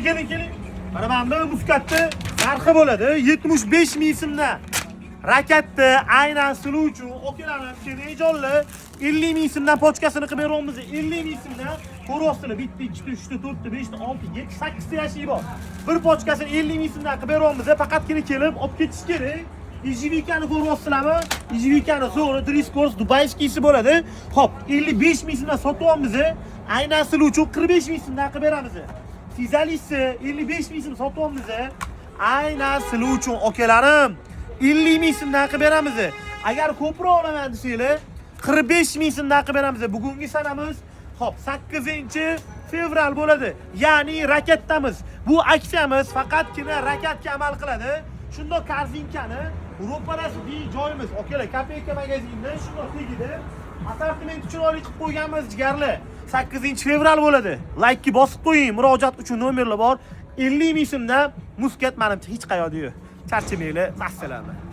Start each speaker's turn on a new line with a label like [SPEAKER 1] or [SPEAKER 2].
[SPEAKER 1] Keling. Mana bu muskatni narxi bo'ladi 75 ming so'mdan. Rakatni aynan silu uchun okelarni telejonli 50 ming so'mdan pochkasini qilib beramiz. 50 ming so'mdan ko'rasizlar. Bitta, 2, 3, 4, 5, 6, 7, 8 ta yashik bor. Bir pochkasini 50 ming so'mdan qilib beramiz. Faqatgina kelib olib ketish kerak. Ijivikani ko'ryapsizlarmi? Ijivikani so'g'ri Driskors dubayskisi bo'ladi. Xo'p, 55 ming so'mdan sotyapmiz. Aynan silu uchun 45 ming so'mdan qilib beramiz. Fizalisi 55 ming so'm sotyapmiz. Aynan silu uchun okalarim 50 ming so'mdan qilib beramiz. Agar ko'proq olaman desanglar 45 ming so'mdan qilib beramiz. Bugungi sanamiz hop 8-fevral bo'ladi. Ya'ni rakatdamiz. Bu aksiyamiz faqatgina rakatga amal qiladi. Shundoq korzinkani ro'parasi joyimiz. Okalar, Kopeyka magazinida shundoq tegida assortiment uchun olib qilib qo'yganmiz jigarlar. 8-fevral bo'ladi. Like bosib qo'ying. Murojaat uchun nomerlar bor. 50 ming so'mdan muskat menimcha hech qayoqda yo'q. Charchamanglar, vassalom.